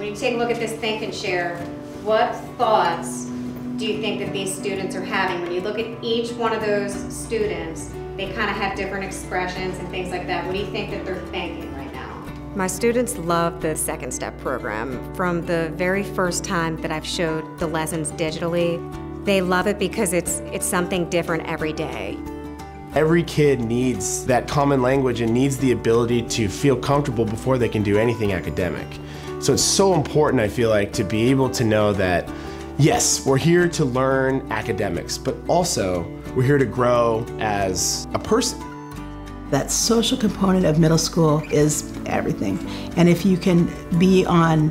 When you take a look at this think and share, what thoughts do you think that these students are having? When you look at each one of those students, they kind of have different expressions and things like that. What do you think that they're thinking right now? My students love the Second Step program. From the very first time that I've showed the lessons digitally, they love it because it's something different every day. Every kid needs that common language and needs the ability to feel comfortable before they can do anything academic. So it's so important, I feel like, to be able to know that, yes, we're here to learn academics, but also we're here to grow as a person. That social component of middle school is everything. And if you can be on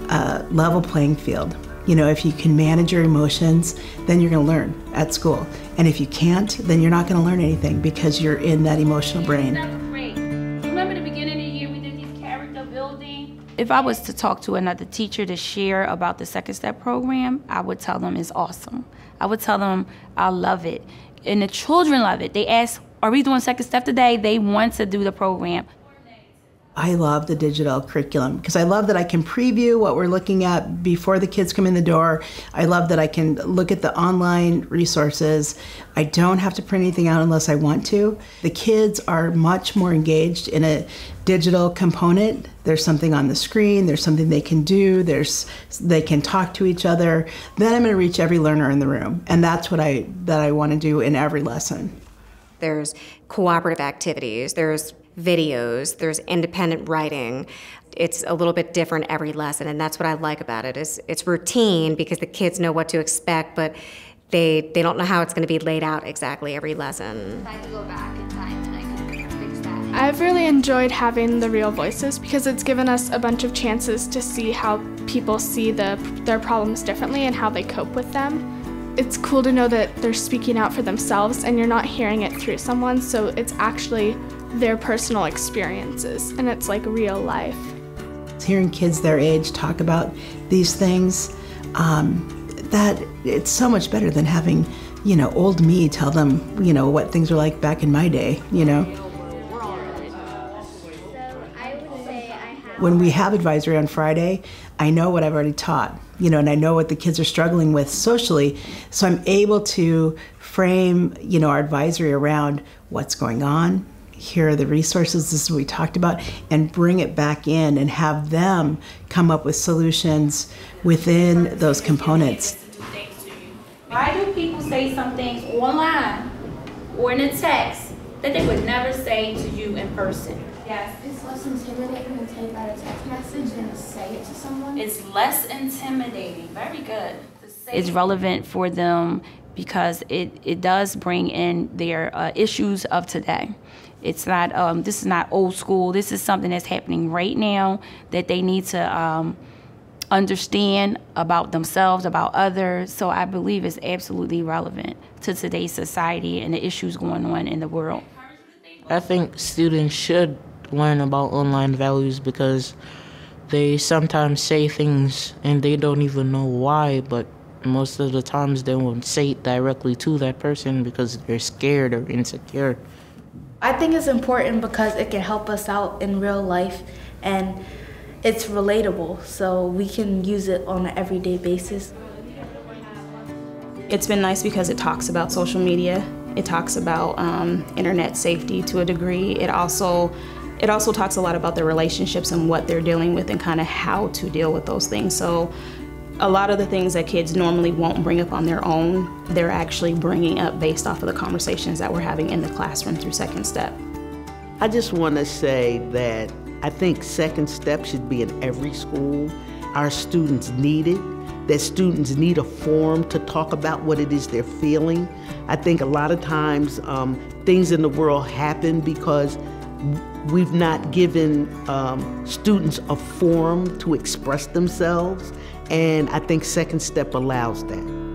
a level playing field, if you can manage your emotions, then you're going to learn at school. And if you can't, then you're not going to learn anything because you're in that emotional brain. That was great. Remember the beginning of the year we did these character building? If I was to talk to another teacher to share about the Second Step program, I would tell them it's awesome. I would tell them I love it. And the children love it. They ask, are we doing Second Step today? They want to do the program. I love the digital curriculum because I love that I can preview what we're looking at before the kids come in the door. I love that I can look at the online resources. I don't have to print anything out unless I want to. The kids are much more engaged in a digital component. There's something on the screen, there's something they can do, they can talk to each other. Then I'm going to reach every learner in the room, and that's what I want to do in every lesson. There's cooperative activities, there's videos, there's independent writing. It's a little bit different every lesson, and that's what I like about it. It's routine because the kids know what to expect, but they don't know how it's going to be laid out exactly every lesson. If I could go back in time and I could fix that. I've really enjoyed having the real voices because it's given us a bunch of chances to see how people see their problems differently and how they cope with them. It's cool to know that they're speaking out for themselves and you're not hearing it through someone, so it's actually their personal experiences and it's like real life. Hearing kids their age talk about these things, that it's so much better than having, old me tell them, what things were like back in my day, When we have advisory on Friday, I know what I've already taught, and I know what the kids are struggling with socially, so I'm able to frame, our advisory around what's going on, here are the resources, this is what we talked about, and bring it back in and have them come up with solutions within those components. Why do people say some things online or in a text that they would never say to you in person? Yes. It's less intimidating to take out a text message than to say it to someone. It's less intimidating. Very good. It's relevant for them because it does bring in their issues of today. It's not, this is not old school. This is something that's happening right now that they need to understand about themselves, about others. So I believe it's absolutely relevant to today's society and the issues going on in the world. I think students should learn about online values because they sometimes say things and they don't even know why, but most of the times they won't say it directly to that person because they're scared or insecure. I think it's important because it can help us out in real life and it's relatable, so we can use it on an everyday basis. It's been nice because it talks about social media. It talks about internet safety to a degree. It also talks a lot about their relationships and what they're dealing with and kind of how to deal with those things. So a lot of the things that kids normally won't bring up on their own, they're actually bringing up based off of the conversations that we're having in the classroom through Second Step. I just want to say that I think Second Step should be in every school. Our students need it. That students need a forum to talk about what it is they're feeling. I think a lot of times things in the world happen because we've not given students a forum to express themselves, and I think Second Step allows that.